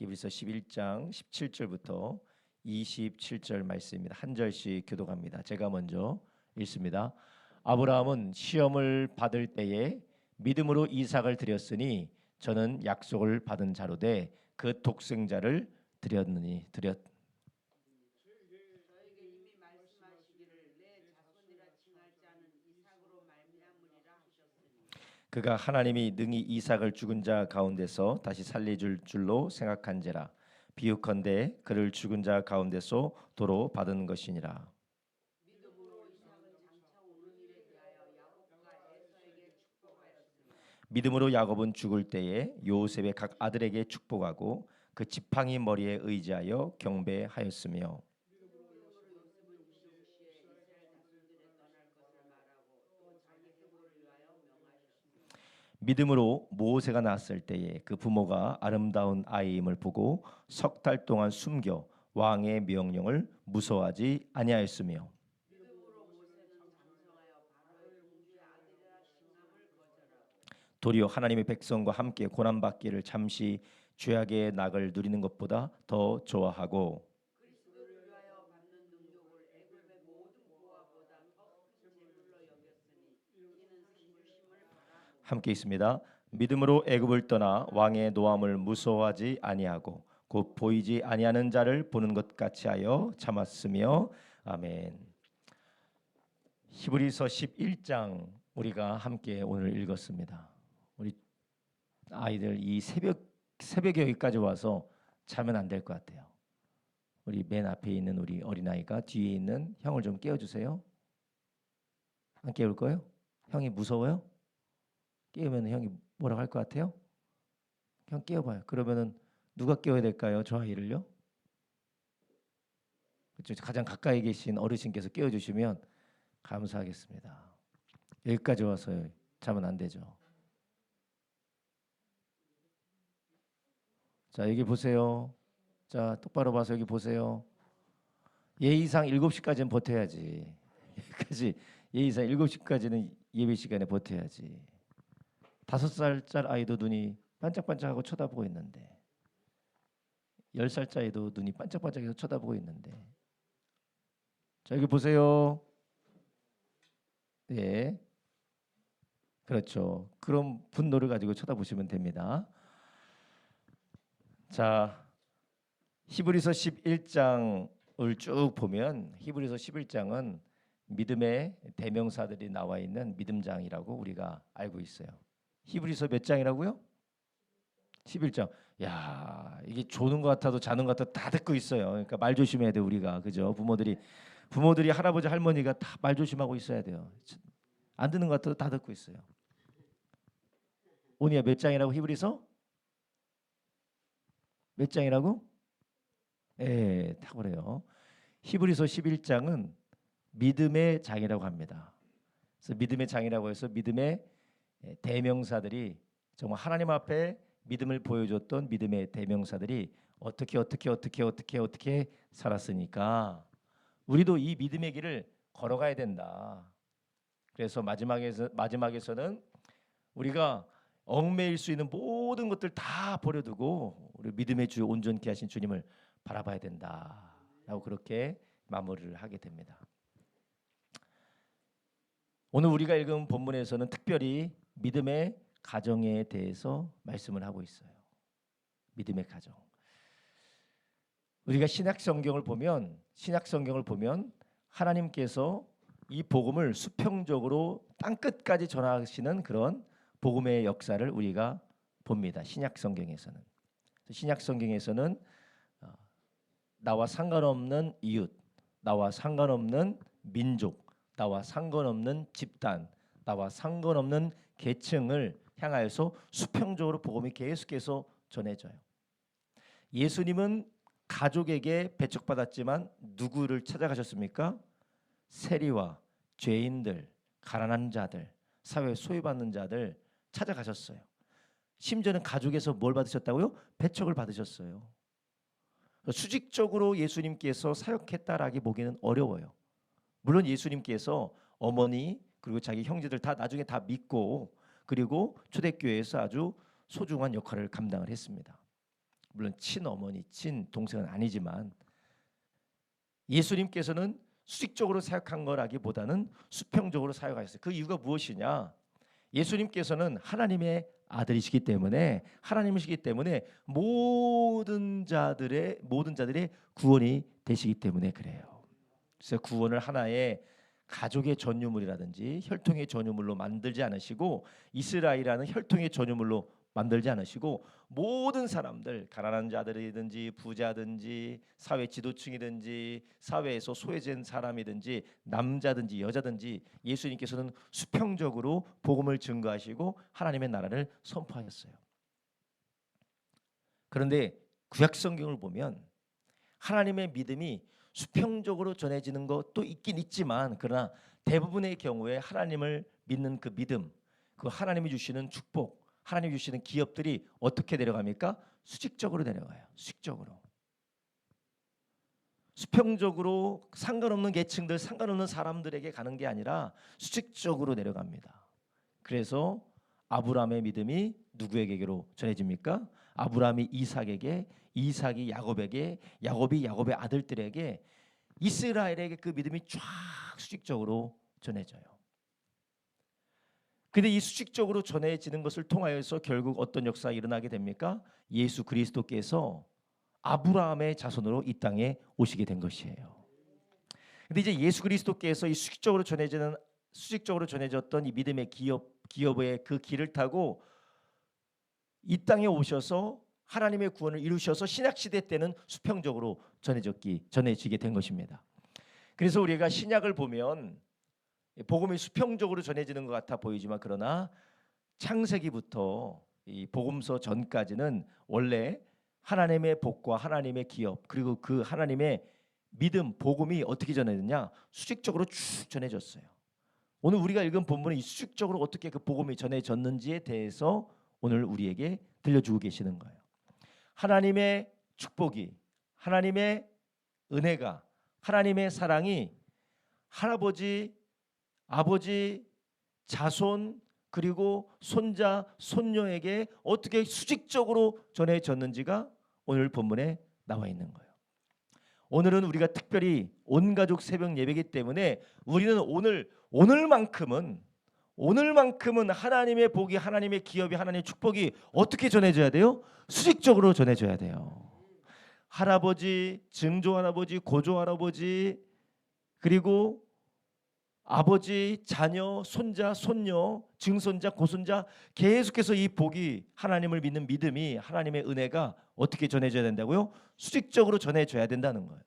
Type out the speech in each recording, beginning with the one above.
히브리서 11장 17절부터 27절 말씀입니다. 한 절씩 교독합니다. 제가 먼저 읽습니다. 아브라함은 시험을 받을 때에 믿음으로 이삭을 드렸으니 저는 약속을 받은 자로 돼 그 독생자를 드렸느니 너에게 이미 말씀하시기를 내 자손이라 칭할 자는 이삭으로 말미암으리라 하셨으니 그가 하나님이 능히 이삭을 죽은 자 가운데서 다시 살려줄 줄로 생각한지라 비유컨대 그를 죽은 자 가운데서 도로 받은 것이니라. 믿음으로 이삭은 장차 오는 일에 대하여 야곱과 에서에게 축복하였으니 믿음으로 야곱은 죽을 때에 요셉의 각 아들에게 축복하고 그 지팡이 머리에 의지하여 경배하였으며 믿음으로 요셉은 기용시에 이스라엘 자손들에 떠날 것을 말하고 또 자기 해고를 위하여 명하셨으니 믿음으로 모세가 낳았을 때에 그 부모가 아름다운 아이임을 보고 석 달 동안 숨겨 왕의 명령을 무서워하지 아니하였으며 믿음으로 모세는 장성하여 바로의 공주의 아들이라 칭함을 거절하고 도리어 하나님의 백성과 함께 고난받기를 잠시 죄악의 낙을 누리는 것보다 더 좋아하고 그리스도를 위하여 받는 능력을 애굽의 모든 보화보다 더 큰 재물로 여겼으니 이는 생물심을 바라보고 함께 있습니다. 믿음으로 애굽을 떠나 왕의 노함을 무서워하지 아니하고 곧 보이지 아니하는 자를 보는 것 같이 하여 참았으며 아멘. 히브리서 11장 우리가 함께 오늘 읽었습니다. 우리 아이들 이 새벽에 여기까지 와서 자면 안 될 것 같아요. 우리 맨 앞에 있는 우리 어린아이가 뒤에 있는 형을 좀 깨워주세요. 안 깨울 거예요? 형이 무서워요? 깨우면 형이 뭐라고 할 것 같아요? 형 깨워봐요. 그러면은 누가 깨워야 될까요? 저 아이를요? 그렇죠. 가장 가까이 계신 어르신께서 깨워주시면 감사하겠습니다. 여기까지 와서 자면 안 되죠. 자, 여기 보세요. 자, 똑바로 봐서 여기 보세요. 예의상 7시까지는 버텨야지. 여기까지 예의상 7시까지는 예배 시간에 버텨야지. 5살짜리 아이도 눈이 반짝반짝하고 쳐다보고 있는데 10살짜리도 눈이 반짝반짝해서 쳐다보고 있는데 자, 여기 보세요. 예, 그렇죠. 그런 분노를 가지고 쳐다보시면 됩니다. 자, 히브리서 11장을 쭉 보면 히브리서 11장은 믿음의 대명사들이 나와 있는 믿음장이라고 우리가 알고 있어요. 히브리서 몇 장이라고요? 11장. 야, 이게 조는 것 같아도 자는 것 같아도 다 듣고 있어요. 그러니까 말 조심해야 돼 우리가. 그죠? 부모들이 할아버지 할머니가 다 말 조심하고 있어야 돼요. 안 듣는 것 같아도 다 듣고 있어요. 오늘 몇 장이라고 히브리서? 몇 장이라고? 예, 다 그래요. 히브리서 11장은 믿음의 장이라고 합니다. 그래서 믿음의 장이라고 해서 믿음의 대명사들이 정말 하나님 앞에 믿음을 보여줬던 믿음의 대명사들이 어떻게 살았으니까 우리도 이 믿음의 길을 걸어가야 된다. 그래서 마지막에서는 우리가 얽매일 수 있는 모든 것들 다 버려두고 우리 믿음의 주 온전케 하신 주님을 바라봐야 된다라고 그렇게 마무리를 하게 됩니다. 오늘 우리가 읽은 본문에서는 특별히 믿음의 가정에 대해서 말씀을 하고 있어요. 믿음의 가정. 우리가 신약 성경을 보면 하나님께서 이 복음을 수평적으로 땅 끝까지 전하시는 그런 복음의 역사를 우리가 봅니다. 신약 성경에서는 나와 상관없는 이웃, 나와 상관없는 민족, 나와 상관없는 집단, 나와 상관없는 계층을 향하여서 수평적으로 복음이 계속해서 전해져요. 예수님은 가족에게 배척받았지만 누구를 찾아가셨습니까? 세리와 죄인들, 가난한 자들, 사회에 소외받는 자들 찾아가셨어요. 심지어는 가족에서 뭘 받으셨다고요? 배척을 받으셨어요. 수직적으로 예수님께서 사역했다라기 보기는 어려워요. 물론 예수님께서 어머니 그리고 자기 형제들 다 나중에 다 믿고 그리고 초대교회에서 아주 소중한 역할을 감당을 했습니다. 물론 친어머니, 친동생은 아니지만 예수님께서는 수직적으로 사역한 거라기보다는 수평적으로 사역하셨어요. 그 이유가 무엇이냐? 예수님께서는 하나님의 아들이시기 때문에, 하나님이시기 때문에 모든 자들의 구원이 되시기 때문에 그래요. 그래서 구원을 하나의 가족의 전유물이라든지 혈통의 전유물로 만들지 않으시고, 이스라엘이라는 혈통의 전유물로 만들지 않으시고, 모든 사람들, 가난한 자들이든지 부자든지 사회 지도층이든지 사회에서 소외된 사람이든지 남자든지 여자든지 예수님께서는 수평적으로 복음을 증거하시고 하나님의 나라를 선포하셨어요. 그런데 구약 성경을 보면 하나님의 믿음이 수평적으로 전해지는 것도 있긴 있지만, 그러나 대부분의 경우에 하나님을 믿는 그 믿음, 그 하나님이 주시는 축복, 하나님이 주시는 기업들이 어떻게 내려갑니까? 수직적으로 내려가요. 수직적으로. 수평적으로 상관없는 계층들, 상관없는 사람들에게 가는 게 아니라 수직적으로 내려갑니다. 그래서 아브라함의 믿음이 누구에게로 전해집니까? 아브라함이 이삭에게, 이삭이 야곱에게, 야곱이 야곱의 아들들에게, 이스라엘에게 그 믿음이 쫙 수직적으로 전해져요. 근데 이 수직적으로 전해지는 것을 통하여서 결국 어떤 역사가 일어나게 됩니까? 예수 그리스도께서 아브라함의 자손으로 이 땅에 오시게 된 것이에요. 근데 이제 예수 그리스도께서 이 수직적으로 전해졌던 이 믿음의 기업의 그 길을 타고 이 땅에 오셔서 하나님의 구원을 이루셔서 신약 시대 때는 수평적으로 전해지게 된 것입니다. 그래서 우리가 신약을 보면 복음이 수평적으로 전해지는 것 같아 보이지만, 그러나 창세기부터 이 복음서 전까지는 원래 하나님의 복과 하나님의 기업, 그리고 그 하나님의 믿음, 복음이 어떻게 전해졌냐? 수직적으로 쭉 전해졌어요. 오늘 우리가 읽은 본문은 이 수직적으로 어떻게 그 복음이 전해졌는지에 대해서 오늘 우리에게 들려주고 계시는 거예요. 하나님의 축복이, 하나님의 은혜가, 하나님의 사랑이 할아버지, 아버지, 자손, 그리고 손자, 손녀에게 어떻게 수직적으로 전해졌는지가 오늘 본문에 나와 있는 거예요. 오늘은 우리가 특별히 온가족 새벽 예배이기 때문에 우리는 오늘만큼은 하나님의 복이, 하나님의 기업이, 하나님의 축복이 어떻게 전해져야 돼요? 수직적으로 전해져야 돼요. 할아버지, 증조할아버지, 고조할아버지, 그리고 아버지, 자녀, 손자, 손녀, 증손자, 고손자, 계속해서 이 복이, 하나님을 믿는 믿음이, 하나님의 은혜가 어떻게 전해져야 된다고요? 수직적으로 전해져야 된다는 거예요.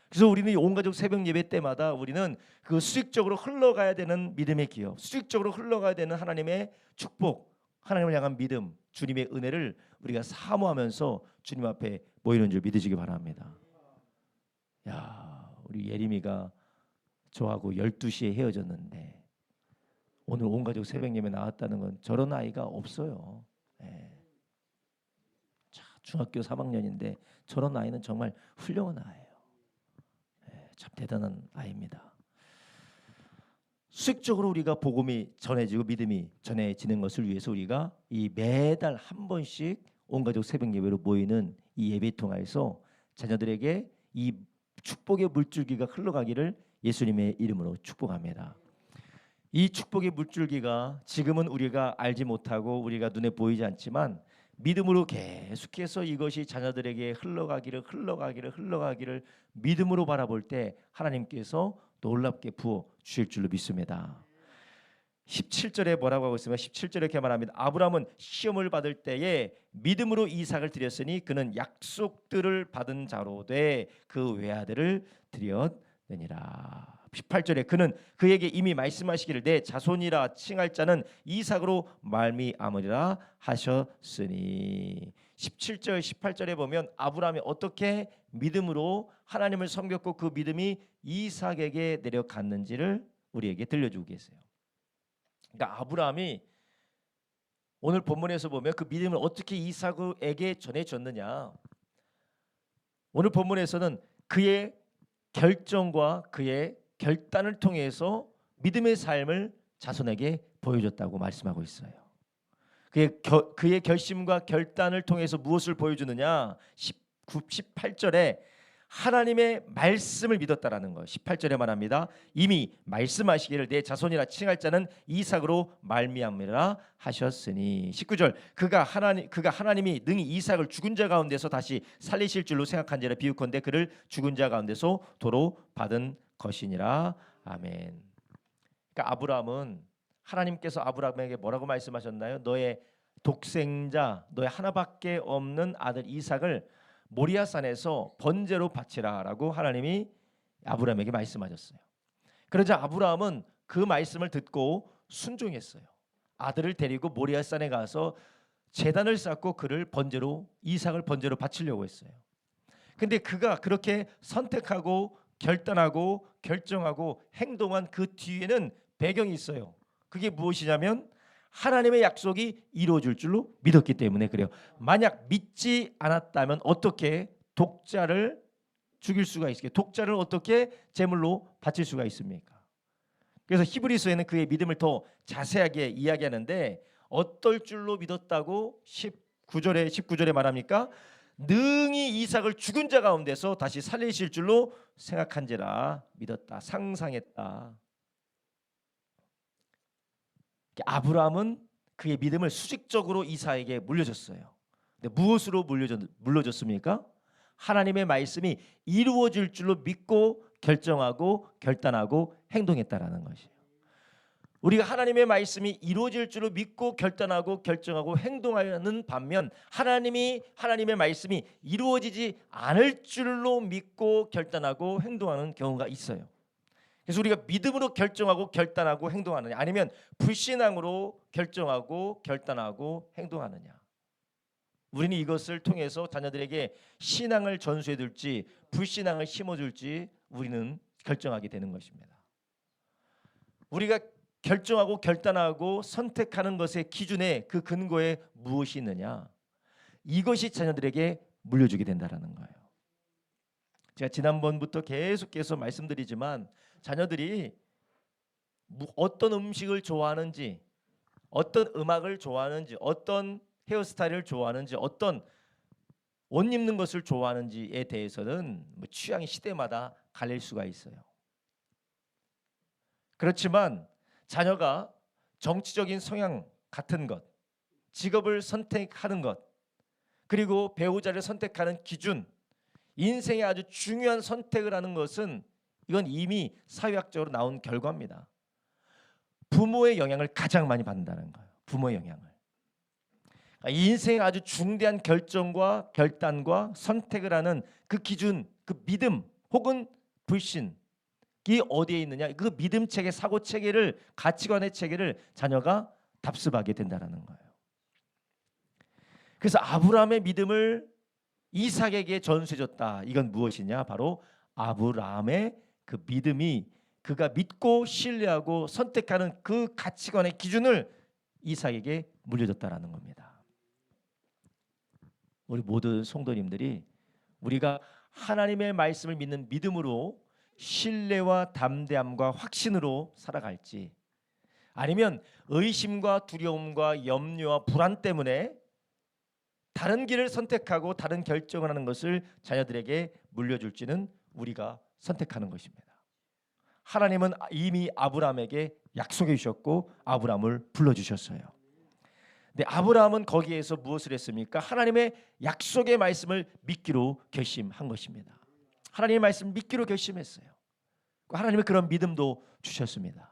그래서 우리는 이 온가족 새벽 예배 때마다 우리는 그 수직적으로 흘러가야 되는 믿음의 기업, 수직적으로 흘러가야 되는 하나님의 축복, 하나님을 향한 믿음, 주님의 은혜를 우리가 사모하면서 주님 앞에 모이는 줄 믿으시기 바랍니다. 야, 우리 예림이가 저하고 12시에 헤어졌는데 오늘 온가족 새벽 예배 나왔다는 건 저런 아이가 없어요. 중학교 3학년인데 저런 아이는 정말 훌륭한 아이예요. 참 대단한 아이입니다. 수직적으로 우리가 복음이 전해지고 믿음이 전해지는 것을 위해서 우리가 이 매달 한 번씩 온가족 새벽 예배로 모이는 이 예배 통해서 자녀들에게 이 축복의 물줄기가 흘러가기를 예수님의 이름으로 축복합니다. 이 축복의 물줄기가 지금은 우리가 알지 못하고 우리가 눈에 보이지 않지만 믿음으로 계속해서 이것이 자녀들에게 흘러가기를 믿음으로 바라볼 때 하나님께서 놀랍게 부어 주실 줄로 믿습니다. 17절에 뭐라고 하고 있으면 17절에 이렇게 말합니다. 아브라함은 시험을 받을 때에 믿음으로 이삭을 드렸으니 그는 약속들을 받은 자로 돼 그 외아들을 드렸느니라. 18절에 그는 그에게 이미 말씀하시기를 내 자손이라 칭할 자는 이삭으로 말미암으리라 하셨으니. 17절 18절에 보면 아브라함이 어떻게 믿음으로 하나님을 섬겼고 그 믿음이 이삭에게 내려갔는지를 우리에게 들려주고 계세요. 그러니까 아브라함이 오늘 본문에서 보면 그 믿음을 어떻게 이삭에게 전해줬느냐. 오늘 본문에서는 그의 결정과 그의 결단을 통해서 믿음의 삶을 자손에게 보여줬다고 말씀하고 있어요. 그의 결심과 결단을 통해서 무엇을 보여주느냐? 18절에 하나님의 말씀을 믿었다라는 거. 18절에 말합니다. 이미 말씀하시기를 내 자손이라 칭할 자는 이삭으로 말미암으리라 하셨으니. 19절 그가 하나님이 능히 이삭을 죽은 자 가운데서 다시 살리실 줄로 생각한지라 비유컨대 그를 죽은 자 가운데서 도로 받은 것이니라. 아멘. 그러니까 아브라함은 하나님께서 아브라함에게 뭐라고 말씀하셨나요? 너의 독생자, 너의 하나밖에 없는 아들 이삭을 모리아산에서 번제로 바치라라고 하나님이 아브라함에게 말씀하셨어요. 그러자 아브라함은 그 말씀을 듣고 순종했어요. 아들을 데리고 모리아산에 가서 제단을 쌓고 이삭을 번제로 바치려고 했어요. 근데 그가 그렇게 선택하고 결단하고 결정하고 행동한 그 뒤에는 배경이 있어요. 그게 무엇이냐면 하나님의 약속이 이루어질 줄로 믿었기 때문에 그래요. 만약 믿지 않았다면 어떻게 독자를 죽일 수가 있습니까? 독자를 어떻게 제물로 바칠 수가 있습니까? 그래서 히브리서에는 그의 믿음을 더 자세하게 이야기하는데 어떨 줄로 믿었다고 19절에 말합니까? 능히 이삭을 죽은 자 가운데서 다시 살리실 줄로 생각한지라 믿었다. 상상했다. 아브라함은 그의 믿음을 수직적으로 이삭에게 물려줬어요. 근데 무엇으로 물려줬습니까? 하나님의 말씀이 이루어질 줄로 믿고 결정하고 결단하고 행동했다라는 것이에요. 우리가 하나님의 말씀이 이루어질 줄로 믿고 결단하고 결정하고 행동하는 반면 하나님의 말씀이 이루어지지 않을 줄로 믿고 결단하고 행동하는 경우가 있어요. 그래서 우리가 믿음으로 결정하고 결단하고 행동하느냐 아니면 불신앙으로 결정하고 결단하고 행동하느냐. 우리는 이것을 통해서 자녀들에게 신앙을 전수해 줄지 불신앙을 심어줄지 우리는 결정하게 되는 것입니다. 우리가 결정하고 결단하고 선택하는 것의 기준에 그 근거에 무엇이 있느냐. 이것이 자녀들에게 물려주게 된다는 거예요. 제가 지난번부터 계속해서 말씀드리지만 자녀들이 어떤 음식을 좋아하는지 어떤 음악을 좋아하는지 어떤 헤어스타일을 좋아하는지 어떤 옷 입는 것을 좋아하는지에 대해서는 취향이 시대마다 갈릴 수가 있어요. 그렇지만 자녀가 정치적인 성향 같은 것, 직업을 선택하는 것, 그리고 배우자를 선택하는 기준, 인생에 아주 중요한 선택을 하는 것은 이건 이미 사회학적으로 나온 결과입니다. 부모의 영향을 가장 많이 받는다는 거예요. 부모의 영향을. 인생의 아주 중대한 결정과 결단과 선택을 하는 그 기준, 그 믿음 혹은 불신이 어디에 있느냐. 그 믿음 체계, 사고 체계를, 가치관의 체계를 자녀가 답습하게 된다는 거예요. 그래서 아브라함의 믿음을 이삭에게 전수해줬다. 이건 무엇이냐? 바로 아브라함의 그 믿음이 그가 믿고 신뢰하고 선택하는 그 가치관의 기준을 이삭에게 물려줬다라는 겁니다. 우리 모든 성도님들이 우리가 하나님의 말씀을 믿는 믿음으로 신뢰와 담대함과 확신으로 살아갈지 아니면 의심과 두려움과 염려와 불안 때문에 다른 길을 선택하고 다른 결정을 하는 것을 자녀들에게 물려줄지는 우리가 선택하는 것입니다. 하나님은 이미 아브라함에게 약속해 주셨고 아브라함을 불러주셨어요. 근데 아브라함은 거기에서 무엇을 했습니까? 하나님의 약속의 말씀을 믿기로 결심한 것입니다. 하나님의 말씀을 믿기로 결심했어요. 하나님의 그런 믿음도 주셨습니다.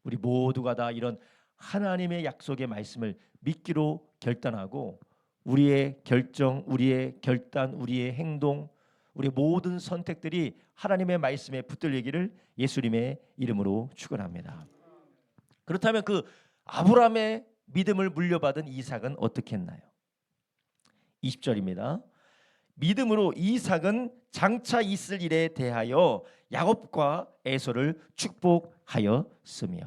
우리 모두가 다 이런 하나님의 약속의 말씀을 믿기로 결단하고 우리의 결정, 우리의 결단, 우리의 행동, 우리 모든 선택들이 하나님의 말씀에 붙들리기를 예수님의 이름으로 축원합니다. 그렇다면 그 아브라함의 믿음을 물려받은 이삭은 어떻게 했나요? 20절입니다. 믿음으로 이삭은 장차 있을 일에 대하여 야곱과 에서를 축복하였으며.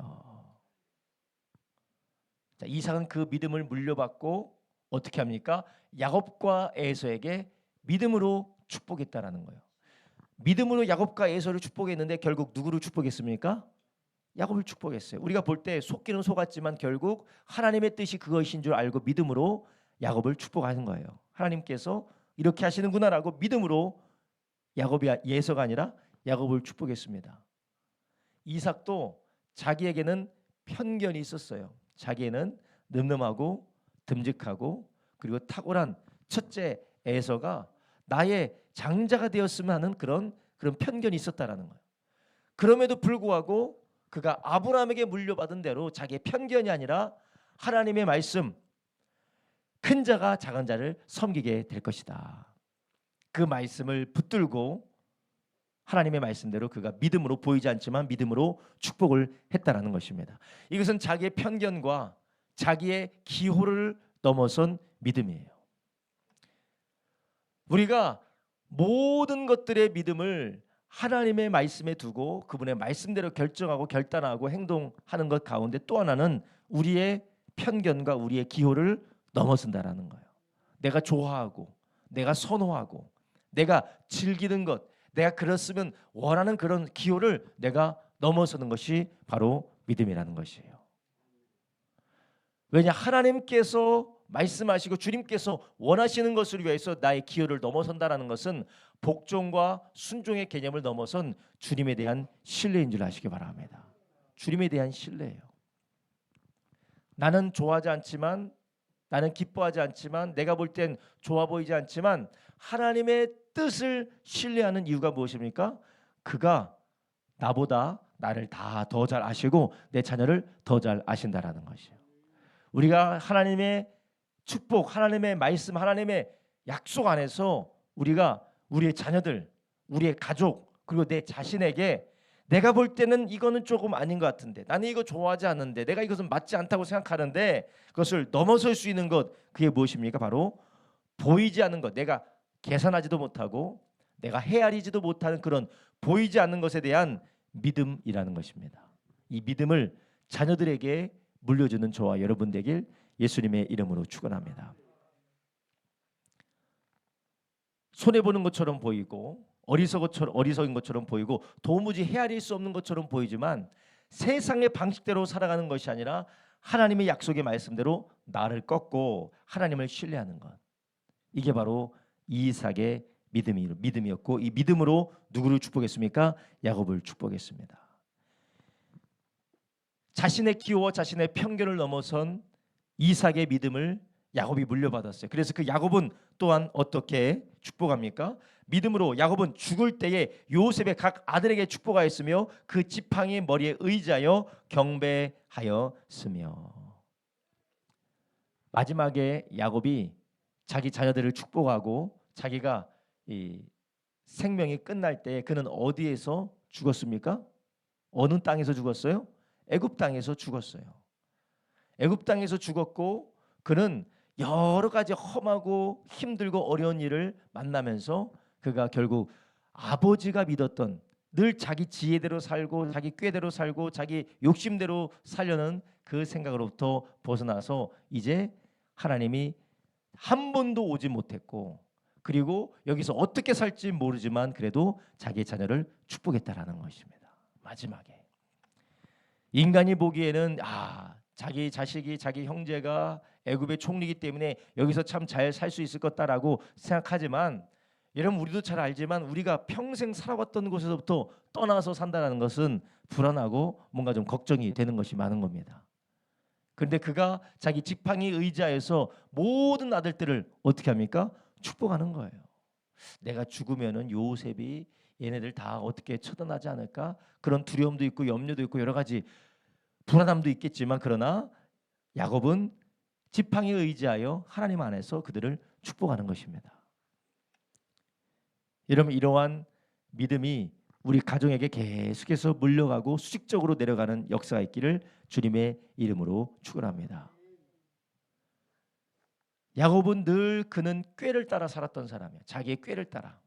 자, 이삭은 그 믿음을 물려받고 어떻게 합니까? 야곱과 에서에게 믿음으로 축복했다라는 거예요. 믿음으로 야곱과 에서를 축복했는데 결국 누구를 축복했습니까? 야곱을 축복했어요. 우리가 볼 때 속기는 속았지만 결국 하나님의 뜻이 그것인 줄 알고 믿음으로 야곱을 축복하는 거예요. 하나님께서 이렇게 하시는구나라고 믿음으로 야곱이 예서가 아니라 야곱을 축복했습니다. 이삭도 자기에게는 편견이 있었어요. 자기에는 늠름하고 듬직하고 그리고 탁월한 첫째 에서가 나의 장자가 되었으면 하는 그런 편견이 있었다라는 거예요. 그럼에도 불구하고 그가 아브라함에게 물려받은 대로 자기의 편견이 아니라 하나님의 말씀, 큰 자가 작은 자를 섬기게 될 것이다. 그 말씀을 붙들고 하나님의 말씀대로 그가 믿음으로 보이지 않지만 믿음으로 축복을 했다라는 것입니다. 이것은 자기의 편견과 자기의 기호를 넘어선 믿음이에요. 우리가 모든 것들의 믿음을 하나님의 말씀에 두고 그분의 말씀대로 결정하고 결단하고 행동하는 것 가운데 또 하나는 우리의 편견과 우리의 기호를 넘어선다라는 거예요. 내가 좋아하고 내가 선호하고 내가 즐기는 것, 내가 그랬으면 원하는 그런 기호를 내가 넘어서는 것이 바로 믿음이라는 것이에요. 왜냐, 하나님께서 말씀하시고 주님께서 원하시는 것을 위해서 나의 기호를 넘어선다라는 것은 복종과 순종의 개념을 넘어선 주님에 대한 신뢰인 줄 아시기 바랍니다. 주님에 대한 신뢰예요. 나는 좋아하지 않지만, 나는 기뻐하지 않지만, 내가 볼 땐 좋아 보이지 않지만 하나님의 뜻을 신뢰하는 이유가 무엇입니까? 그가 나보다 나를 다 더 잘 아시고 내 자녀를 더 잘 아신다라는 것이에요. 우리가 하나님의 축복, 하나님의 말씀, 하나님의 약속 안에서 우리가 우리의 자녀들, 우리의 가족, 그리고 내 자신에게 내가 볼 때는 이거는 조금 아닌 것 같은데, 나는 이거 좋아하지 않는데, 내가 이것은 맞지 않다고 생각하는데 그것을 넘어설 수 있는 것, 그게 무엇입니까? 바로 보이지 않는 것, 내가 계산하지도 못하고 내가 헤아리지도 못하는 그런 보이지 않는 것에 대한 믿음이라는 것입니다. 이 믿음을 자녀들에게 물려주는 저와 여러분 되길 예수님의 이름으로 축원합니다. 손해보는 것처럼 보이고 어리석은 것처럼 보이고 도무지 헤아릴 수 없는 것처럼 보이지만 세상의 방식대로 살아가는 것이 아니라 하나님의 약속의 말씀대로 나를 꺾고 하나님을 신뢰하는 것, 이게 바로 이삭의 믿음이었고, 이 믿음으로 누구를 축복했습니까? 야곱을 축복했습니다. 자신의 기호와 자신의 편견을 넘어선 이삭의 믿음을 야곱이 물려받았어요. 그래서 그 야곱은 또한 어떻게 축복합니까? 믿음으로 야곱은 죽을 때에 요셉의 각 아들에게 축복하였으며 그 지팡이 머리에 의지하여 경배하였으며, 마지막에 야곱이 자기 자녀들을 축복하고 자기가 이 생명이 끝날 때 그는 어디에서 죽었습니까? 어느 땅에서 죽었어요? 애굽 땅에서 죽었어요. 애굽 땅에서 죽었고 그는 여러 가지 험하고 힘들고 어려운 일을 만나면서 그가 결국 아버지가 믿었던, 늘 자기 지혜대로 살고 자기 꾀대로 살고 자기 욕심대로 살려는 그 생각으로부터 벗어나서 이제 하나님이 한 번도 오지 못했고, 그리고 여기서 어떻게 살지 모르지만 그래도 자기 자녀를 축복했다라는 것입니다. 마지막에 인간이 보기에는 자기 자식이, 자기 형제가 애굽의 총리이기 때문에 여기서 참 잘 살 수 있을 것다라고 생각하지만, 여러분 우리도 잘 알지만 우리가 평생 살아왔던 곳에서부터 떠나서 산다는 것은 불안하고 뭔가 좀 걱정이 되는 것이 많은 겁니다. 그런데 그가 자기 지팡이 의지하여서 모든 아들들을 어떻게 합니까? 축복하는 거예요. 내가 죽으면은 요셉이 얘네들 다 어떻게 처단하지 않을까? 그런 두려움도 있고 염려도 있고 여러 가지 불안함도 있겠지만, 그러나 야곱은 지팡이에 의지하여 하나님 안에서 그들을 축복하는 것입니다. 여러분, 이러한 믿음이 우리 가정에게 계속해서 물려가고 수직적으로 내려가는 역사가 있기를 주님의 이름으로 축원합니다. 야곱은 늘 그는 꾀를 따라 살았던 사람이에요. 자기의 꾀를 따라,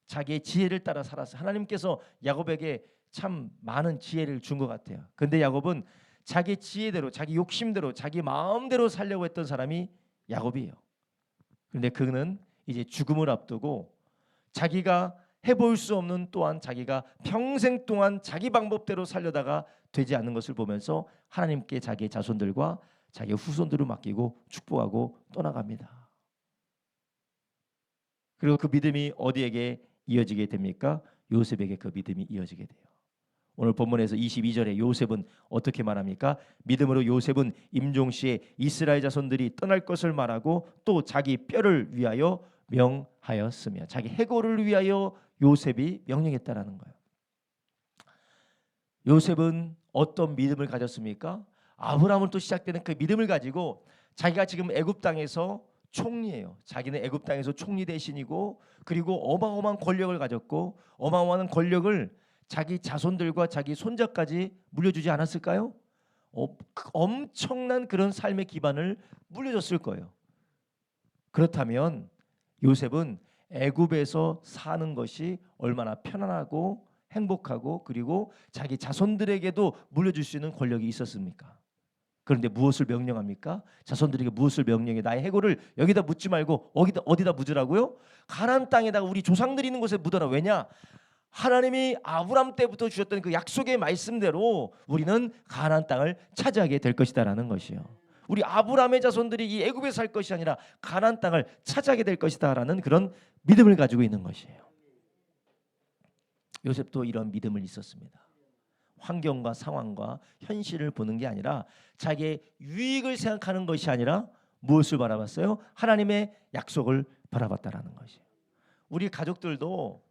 자기의 지혜를 따라 살았어요. 하나님께서 야곱에게 참 많은 지혜를 준 것 같아요. 그런데 야곱은 자기 지혜대로, 자기 욕심대로, 자기 마음대로 살려고 했던 사람이 야곱이에요. 그런데 그는 이제 죽음을 앞두고 자기가 해볼 수 없는 또한 자기가 평생 동안 자기 방법대로 살려다가 되지 않는 것을 보면서 하나님께 자기의 자손들과 자기의 후손들을 맡기고 축복하고 떠나갑니다. 그리고 그 믿음이 어디에게 이어지게 됩니까? 요셉에게 그 믿음이 이어지게 돼요. 오늘 본문에서 22절에 요셉은 어떻게 말합니까? 믿음으로 요셉은 임종시에 이스라엘 자손들이 떠날 것을 말하고 또 자기 뼈를 위하여 명하였으며, 자기 해고를 위하여 요셉이 명령했다라는 거예요. 요셉은 어떤 믿음을 가졌습니까? 아브라함으로부터 시작되는 그 믿음을 가지고 자기가 지금 애굽 땅에서 총리예요. 자기는 애굽 땅에서 총리 대신이고, 그리고 어마어마한 권력을 가졌고, 어마어마한 권력을 자기 자손들과 자기 손자까지 물려주지 않았을까요? 엄청난 그런 삶의 기반을 물려줬을 거예요. 그렇다면 요셉은 애굽에서 사는 것이 얼마나 편안하고 행복하고 그리고 자기 자손들에게도 물려줄 수 있는 권력이 있었습니까? 그런데 무엇을 명령합니까? 자손들에게 무엇을 명령해? 나의 해고를 여기다 묻지 말고 어디다 묻으라고요? 가나안 땅에다가 우리 조상들이 있는 곳에 묻어라. 왜냐? 하나님이 아브람 때부터 주셨던 그 약속의 말씀대로 우리는 가나안 땅을 차지하게 될 것이다라는 것이요. 우리 아브람의 자손들이 이 애굽에 살 것이 아니라 가나안 땅을 차지하게 될 것이다라는 그런 믿음을 가지고 있는 것이에요. 요셉도 이런 믿음을 있었습니다. 환경과 상황과 현실을 보는 게 아니라 자기의 유익을 생각하는 것이 아니라 무엇을 바라봤어요? 하나님의 약속을 바라봤다라는 것이에요. 우리 가족들도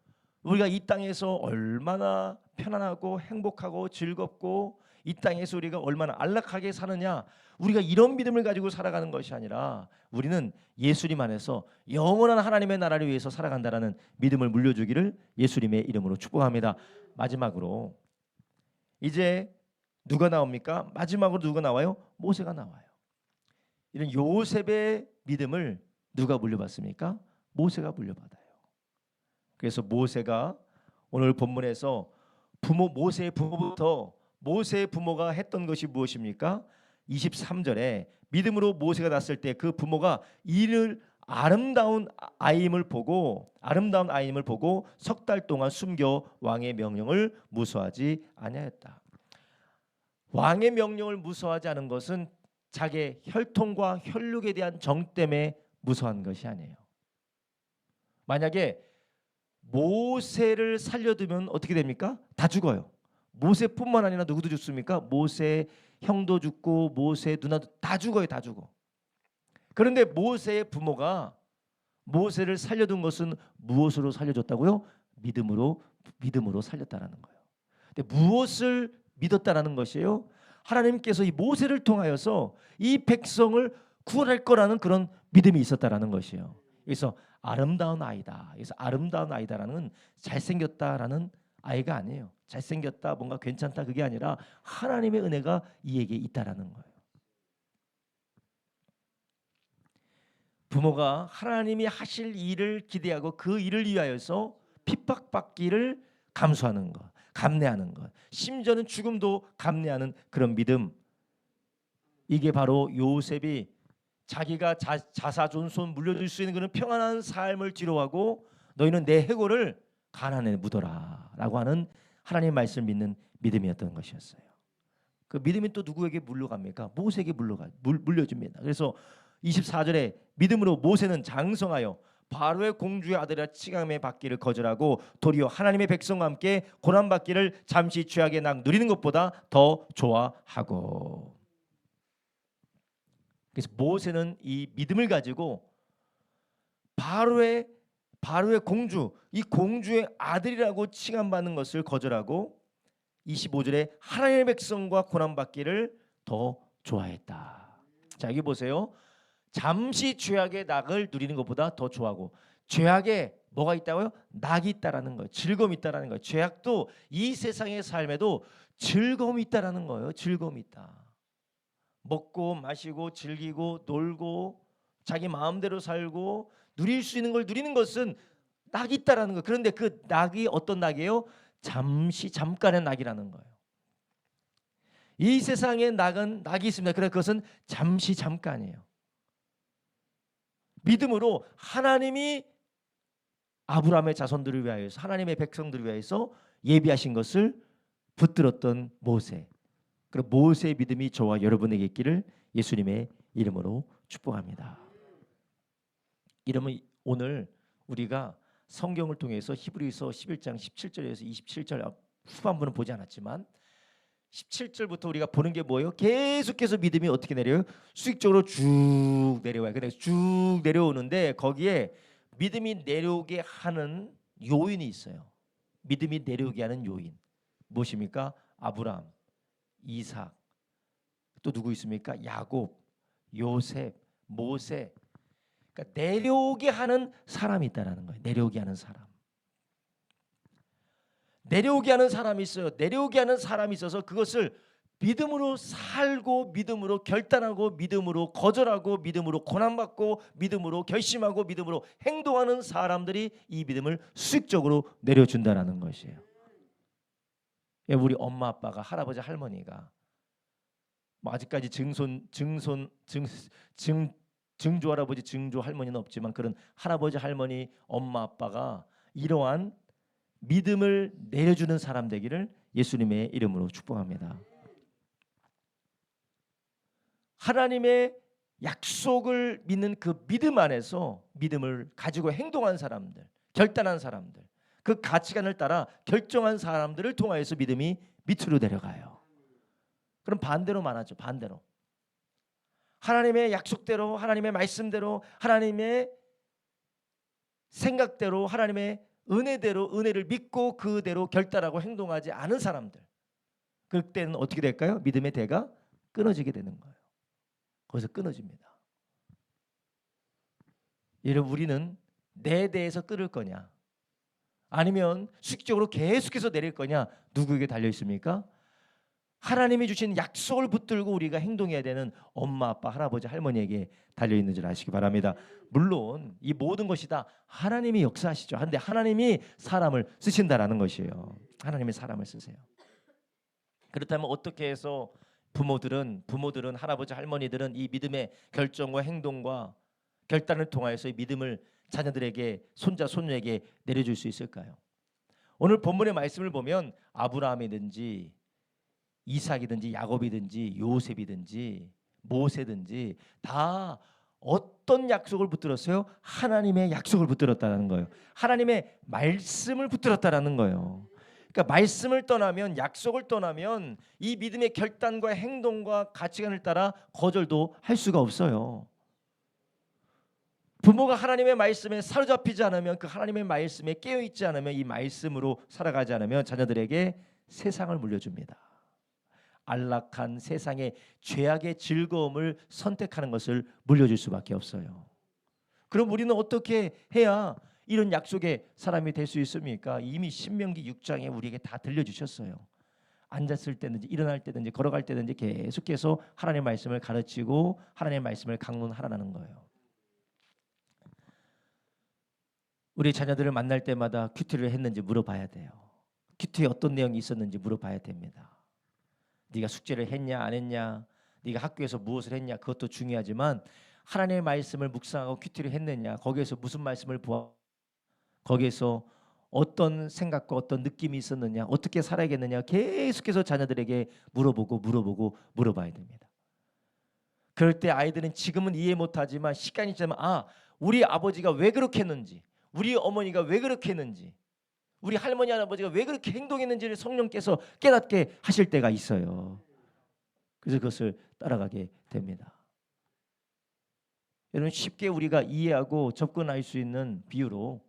우리가 이 땅에서 얼마나 편안하고 행복하고 즐겁고 이 땅에서 우리가 얼마나 안락하게 사느냐, 우리가 이런 믿음을 가지고 살아가는 것이 아니라 우리는 예수님 안에서 영원한 하나님의 나라를 위해서 살아간다라는 믿음을 물려주기를 예수님의 이름으로 축복합니다. 마지막으로 이제 누가 나옵니까? 마지막으로 누가 나와요? 모세가 나와요. 이런 요셉의 믿음을 누가 물려받습니까? 모세가 물려받아요. 그래서 모세가 오늘 본문에서 모세의 부모부터 모세의 부모가 했던 것이 무엇입니까? 23절에 믿음으로 모세가 낳았을 때 그 부모가 이를 아름다운 아임을 보고 석 달 동안 숨겨 왕의 명령을 무서워하지 아니하였다. 왕의 명령을 무서워하지 않은 것은 자기의 혈통과 혈육에 대한 정 때문에 무서워한 것이 아니에요. 만약에 모세를 살려두면 어떻게 됩니까? 다 죽어요. 모세뿐만 아니라 누구도 죽습니까? 모세 형도 죽고 모세 누나도 다 죽어요. 다 죽어. 그런데 모세의 부모가 모세를 살려둔 것은 무엇으로 살려줬다고요? 믿음으로 살렸다라는 거예요. 근데 무엇을 믿었다라는 것이에요? 하나님께서 이 모세를 통하여서 이 백성을 구원할 거라는 그런 믿음이 있었다라는 것이에요. 그래서 아름다운 아이다. 그래서 아름다운 아이다라는 잘생겼다라는 아이가 아니에요. 잘생겼다, 뭔가 괜찮다, 그게 아니라 하나님의 은혜가 이에게 있다라는 거예요. 부모가 하나님이 하실 일을 기대하고 그 일을 위하여서 핍박받기를 감수하는 것, 감내하는 것, 심지어는 죽음도 감내하는 그런 믿음. 이게 바로 요셉이 자기가 자사존손 물려줄 수 있는 그런 평안한 삶을 뒤로하고 너희는 내 해고를 가나안에 묻어라 라고 하는 하나님의 말씀을 믿는 믿음이었던 것이었어요. 그 믿음이 또 누구에게 물려갑니까? 모세에게 물려줍니다. 그래서 24절에 믿음으로 모세는 장성하여 바로의 공주의 아들이라 칭함에 받기를 거절하고 도리어 하나님의 백성과 함께 고난받기를 잠시 죄악의 낙 누리는 것보다 더 좋아하고. 그래서 모세는 이 믿음을 가지고 바로의 공주, 이 공주의 아들이라고 칭함받는 것을 거절하고 25절에 하나님의 백성과 고난받기를 더 좋아했다. 자, 여기 보세요. 잠시 죄악의 낙을 누리는 것보다 더 좋아하고, 죄악에 뭐가 있다고요? 낙이 있다라는 거예요. 즐거움이 있다라는 거예요. 죄악도 이 세상의 삶에도 즐거움이 있다라는 거예요. 즐거움이 있다. 먹고 마시고 즐기고 놀고 자기 마음대로 살고 누릴 수 있는 걸 누리는 것은 낙이 있다라는 거예요. 그런데 그 낙이 어떤 낙이에요? 잠깐의 낙이라는 거예요. 이 세상에 낙이 있습니다. 그러나 그것은 잠깐이에요. 믿음으로 하나님이 아브라함의 자손들을 위하여서 하나님의 백성들을 위하여서 예비하신 것을 붙들었던 모세. 그리고 모세의 믿음이 저와 여러분에게 있기를 예수님의 이름으로 축복합니다. 이러면 오늘 우리가 성경을 통해서 히브리서 11장 17절에서 27절 후반부는 보지 않았지만 17절부터 우리가 보는 게 뭐예요? 계속해서 믿음이 어떻게 내려요? 수직적으로 쭉 내려와요. 그래서 쭉 내려오는데 거기에 믿음이 내려오게 하는 요인이 있어요. 믿음이 내려오게 하는 요인 무엇입니까? 아브라함, 이삭, 또 누구 있습니까? 야곱, 요셉, 모세. 그러니까 내려오게 하는 사람이 있다라는 거예요. 내려오게 하는 사람. 내려오게 하는 사람이 있어요. 내려오게 하는 사람이 있어서 그것을 믿음으로 살고 믿음으로 결단하고 믿음으로 거절하고 믿음으로 고난받고 믿음으로 결심하고 믿음으로 행동하는 사람들이 이 믿음을 수직적으로 내려준다라는 것이에요. 우리 엄마 아빠가 할아버지 할머니가 뭐 아직까지 증조 할아버지 증조 할머니는 없지만 그런 할아버지 할머니 엄마 아빠가 이러한 믿음을 내려주는 사람 되기를 예수님의 이름으로 축복합니다. 하나님의 약속을 믿는 그 믿음 안에서 믿음을 가지고 행동한 사람들, 결단한 사람들, 그 가치관을 따라 결정한 사람들을 통하여서 믿음이 밑으로 내려가요. 그럼 반대로 말하죠. 반대로. 하나님의 약속대로, 하나님의 말씀대로, 하나님의 생각대로, 하나님의 은혜대로 은혜를 믿고 그대로 결단하고 행동하지 않은 사람들. 그때는 어떻게 될까요? 믿음의 대가 끊어지게 되는 거예요. 거기서 끊어집니다. 여러분 우리는 내 대에서 끊을 거냐 아니면 수직적으로 계속해서 내릴 거냐 누구에게 달려 있습니까? 하나님이 주신 약속을 붙들고 우리가 행동해야 되는 엄마, 아빠, 할아버지, 할머니에게 달려있는 줄 아시기 바랍니다. 물론 이 모든 것이 다 하나님이 역사하시죠. 그런데 하나님이 사람을 쓰신다라는 것이에요. 하나님이 사람을 쓰세요. 그렇다면 어떻게 해서 부모들은 할아버지, 할머니들은 이 믿음의 결정과 행동과 결단을 통하여서 이 믿음을 자녀들에게 손자, 손녀에게 내려줄 수 있을까요? 오늘 본문의 말씀을 보면 아브라함이든지 이삭이든지 야곱이든지 요셉이든지 모세든지 다 어떤 약속을 붙들었어요? 하나님의 약속을 붙들었다는 거예요. 하나님의 말씀을 붙들었다는 거예요. 그러니까 말씀을 떠나면 약속을 떠나면 이 믿음의 결단과 행동과 가치관을 따라 거절도 할 수가 없어요. 부모가 하나님의 말씀에 사로잡히지 않으면 그 하나님의 말씀에 깨어있지 않으면 이 말씀으로 살아가지 않으면 자녀들에게 세상을 물려줍니다. 안락한 세상의 죄악의 즐거움을 선택하는 것을 물려줄 수밖에 없어요. 그럼 우리는 어떻게 해야 이런 약속의 사람이 될 수 있습니까? 이미 신명기 6장에 우리에게 다 들려주셨어요. 앉았을 때든지 일어날 때든지 걸어갈 때든지 계속해서 하나님의 말씀을 가르치고 하나님의 말씀을 강론하라는 거예요. 우리 자녀들을 만날 때마다 큐티를 했는지 물어봐야 돼요. 큐티에 어떤 내용이 있었는지 물어봐야 됩니다. 네가 숙제를 했냐 안 했냐, 네가 학교에서 무엇을 했냐 그것도 중요하지만 하나님의 말씀을 묵상하고 큐티를 했느냐, 거기에서 무슨 말씀을 거기에서 어떤 생각과 어떤 느낌이 있었느냐, 어떻게 살아야겠느냐 계속해서 자녀들에게 물어봐야 됩니다. 그럴 때 아이들은 지금은 이해 못하지만 시간이 지나면 우리 아버지가 왜 그렇게 했는지, 우리 어머니가 왜 그렇게 했는지, 우리 할머니 할아버지가 왜 그렇게 행동했는지를 성령께서 깨닫게 하실 때가 있어요. 그래서 그것을 따라가게 됩니다. 여러분 쉽게 우리가 이해하고 접근할 수 있는 비유로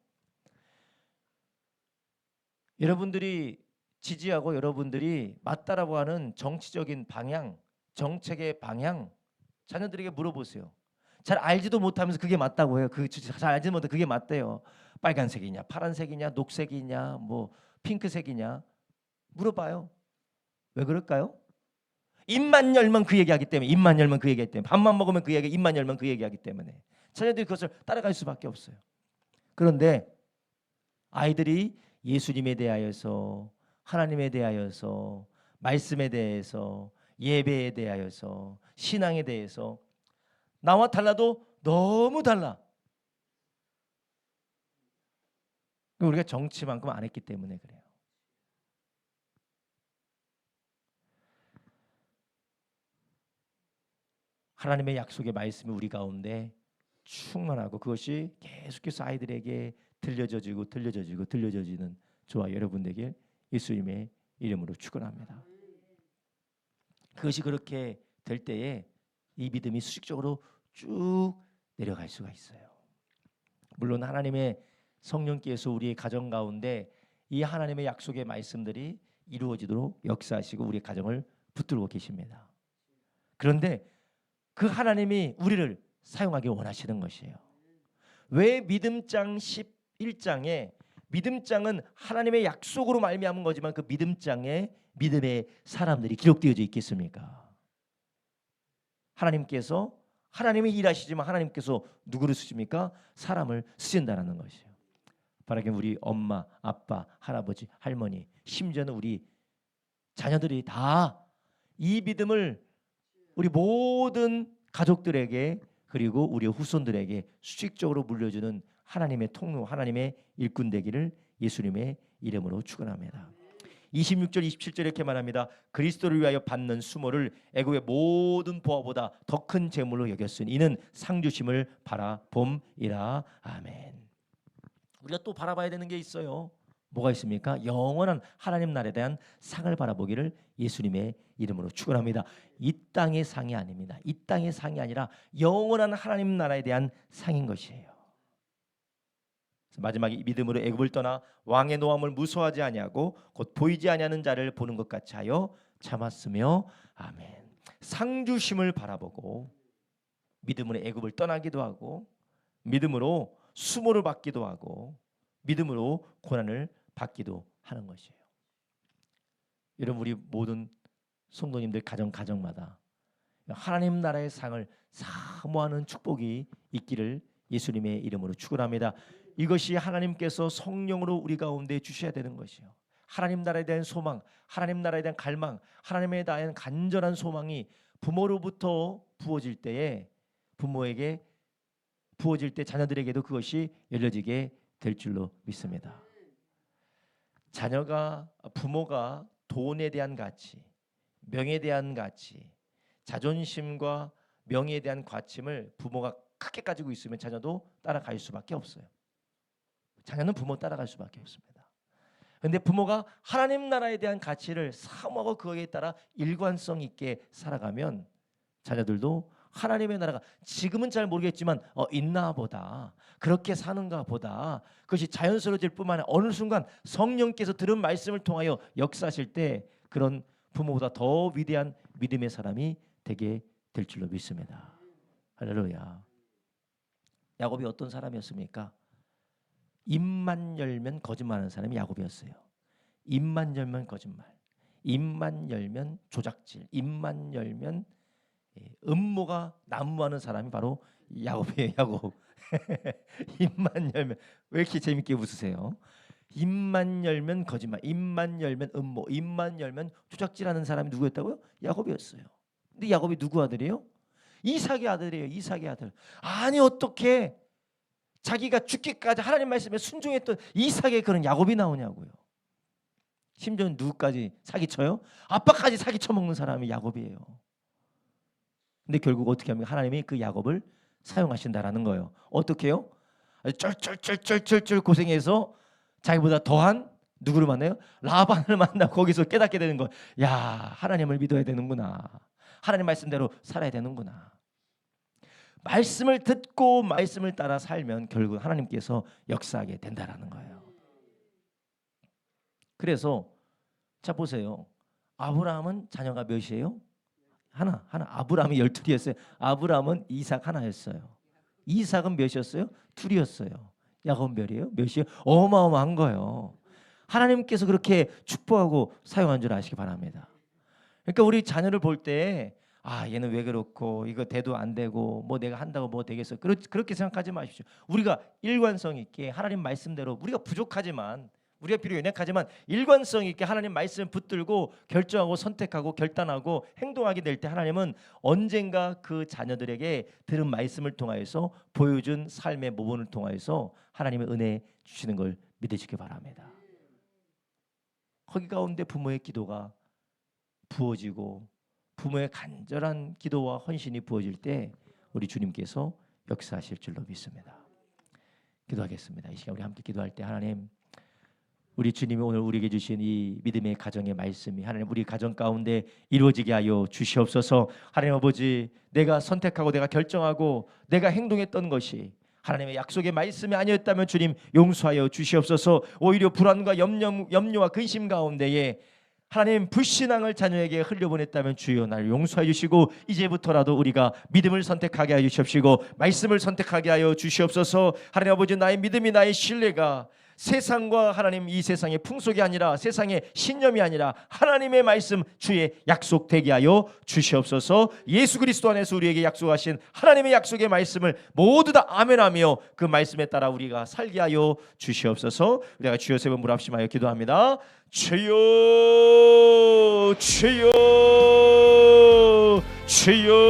여러분들이 지지하고 여러분들이 맞다라고 하는 정치적인 방향, 정책의 방향 자녀들에게 물어보세요. 잘 알지도 못하면서 그게 맞다고 해요. 잘 알지 못해 그게 맞대요. 빨간색이냐, 파란색이냐, 녹색이냐, 뭐 핑크색이냐 물어봐요. 왜 그럴까요? 입만 열면 그 얘기하기 때문에, 밥만 먹으면 그 얘기, 입만 열면 그 얘기하기 때문에 자녀들이 그것을 따라갈 수밖에 없어요. 그런데 아이들이 예수님에 대하여서, 하나님에 대하여서, 말씀에 대해서, 예배에 대하여서, 신앙에 대해서 나와 달라도 너무 달라. 우리가 정치만큼 안 했기 때문에 그래요. 하나님의 약속의 말씀이 우리 가운데 충만하고 그것이 계속해서 아이들에게 들려져지는 저와 여러분 되길 예수님의 이름으로 축원합니다. 그것이 그렇게 될 때에 이 믿음이 수직적으로 쭉 내려갈 수가 있어요. 물론 하나님의 성령께서 우리의 가정 가운데 이 하나님의 약속의 말씀들이 이루어지도록 역사하시고 우리의 가정을 붙들고 계십니다. 그런데 그 하나님이 우리를 사용하기 원하시는 것이에요. 왜 믿음장 11장에 믿음장은 하나님의 약속으로 말미암은 거지만 그 믿음장에 믿음의 사람들이 기록되어져 있겠습니까? 하나님이 일하시지만 하나님께서 누구를 쓰십니까? 사람을 쓰신다는 것이에요. 바라게 우리 엄마, 아빠, 할아버지, 할머니, 심지어는 우리 자녀들이 다 이 믿음을 우리 모든 가족들에게 그리고 우리 후손들에게 수직적으로 물려주는 하나님의 통로, 하나님의 일꾼 되기를 예수님의 이름으로 축원합니다. 26절, 27절 이렇게 말합니다. 그리스도를 위하여 받는 수모를 애굽의 모든 보화보다 더 큰 재물로 여겼으니 이는 상 주심을 바라봄이라. 아멘. 우리가 또 바라봐야 되는 게 있어요. 뭐가 있습니까? 영원한 하나님 나라에 대한 상을 바라보기를 예수님의 이름으로 축원합니다. 이 땅의 상이 아닙니다. 이 땅의 상이 아니라 영원한 하나님 나라에 대한 상인 것이에요. 마지막에 믿음으로 애굽을 떠나 왕의 노함을 무서워하지 아니하고 곧 보이지 아니하는 자를 보는 것 같이 하여 참았으며. 아멘. 상 주심을 바라보고 믿음으로 애굽을 떠나기도 하고 믿음으로 수모를 받기도 하고 믿음으로 고난을 받기도 하는 것이에요. 여러분 우리 모든 성도님들 가정마다 하나님 나라의 상을 사모하는 축복이 있기를 예수님의 이름으로 축원합니다. 이것이 하나님께서 성령으로 우리 가운데 주셔야 되는 것이요. 하나님 나라에 대한 소망, 하나님 나라에 대한 갈망, 하나님에 대한 간절한 소망이 부모로부터 부어질 때에 부모에게 부어질 때 자녀들에게도 그것이 열려지게 될 줄로 믿습니다. 부모가 돈에 대한 가치, 명예에 대한 가치, 자존심과 명예에 대한 가침을 부모가 크게 가지고 있으면 자녀도 따라갈 수밖에 없어요. 자녀는 부모 따라갈 수밖에 없습니다. 그런데 부모가 하나님 나라에 대한 가치를 사모하고 그거에 따라 일관성 있게 살아가면 자녀들도 하나님의 나라가 지금은 잘 모르겠지만 있나 보다, 그렇게 사는가 보다, 그것이 자연스러워질 뿐만 아니라 어느 순간 성령께서 들은 말씀을 통하여 역사하실 때 그런 부모보다 더 위대한 믿음의 사람이 되게 될 줄로 믿습니다. 할렐루야. 야곱이 어떤 사람이었습니까? 입만 열면 거짓말하는 사람이 야곱이었어요. 입만 열면 거짓말, 입만 열면 조작질, 입만 열면 음모가 난무하는 사람이 바로 야곱이에요. 야곱. 입만 열면, 왜 이렇게 재밌게 웃으세요? 입만 열면 거짓말, 입만 열면 음모, 입만 열면 조작질하는 사람이 누구였다고요? 야곱이었어요. 근데 야곱이 누구 아들이에요? 이삭의 아들이에요. 이삭의 아들. 아니 어떻게 자기가 죽기까지 하나님 말씀에 순종했던 이삭의 그런 야곱이 나오냐고요. 심지어는 누구까지 사기쳐요? 아빠까지 사기쳐먹는 사람이 야곱이에요. 근데 결국 어떻게 합니까? 하나님이 그 야곱을 사용하신다라는 거예요. 어떻게 해요? 쩔쩔쩔쩔쩔 고생해서 자기보다 더한 누구를 만나요? 라반을 만나고 거기서 깨닫게 되는 거예요. 야, 하나님을 믿어야 되는구나. 하나님 말씀대로 살아야 되는구나. 말씀을 듣고 말씀을 따라 살면 결국 하나님께서 역사하게 된다라는 거예요. 그래서 자 보세요. 아브라함은 자녀가 몇이에요? 하나. 아브라함이 12이었어요. 아브라함은 이삭 하나였어요. 이삭은 몇이었어요? 둘이었어요. 야곱은 몇이에요? 몇이에요? 어마어마한 거예요. 하나님께서 그렇게 축복하고 사용한 줄 아시기 바랍니다. 그러니까 우리 자녀를 볼 때 얘는 왜 그렇고 이거 돼도 안 되고 뭐 내가 한다고 뭐 되겠어. 그렇게 생각하지 마십시오. 우리가 일관성 있게 하나님 말씀대로 우리가 부족하지만 우리가 비록 연약하지만 일관성 있게 하나님 말씀 붙들고 결정하고 선택하고 결단하고 행동하게 될 때 하나님은 언젠가 그 자녀들에게 들은 말씀을 통하여서 보여준 삶의 모범을 통하여서 하나님의 은혜 주시는 걸 믿으시기 바랍니다. 거기 가운데 부모의 기도가 부어지고 부모의 간절한 기도와 헌신이 부어질 때 우리 주님께서 역사하실 줄로 믿습니다. 기도하겠습니다. 이 시간 우리 함께 기도할 때 하나님, 우리 주님이 오늘 우리에게 주신 이 믿음의 가정의 말씀이 하나님 우리 가정 가운데 이루어지게 하여 주시옵소서. 하나님 아버지, 내가 선택하고 내가 결정하고 내가 행동했던 것이 하나님의 약속의 말씀이 아니었다면 주님 용서하여 주시옵소서. 오히려 불안과 염려와 근심 가운데에 하나님 불신앙을 자녀에게 흘려보냈다면 주여 나를 용서해 주시고 이제부터라도 우리가 믿음을 선택하게 하여 주시옵시고 말씀을 선택하게 하여 주시옵소서. 하나님 아버지, 나의 믿음이 나의 신뢰가 세상과 하나님 이 세상의 풍속이 아니라 세상의 신념이 아니라 하나님의 말씀 주의 약속 되게 하여 주시옵소서. 예수 그리스도 안에서 우리에게 약속하신 하나님의 약속의 말씀을 모두 다 아멘하며 그 말씀에 따라 우리가 살게 하여 주시옵소서. 우리가 주여 세 번 물합심하여 기도합니다. 주여 주여 주여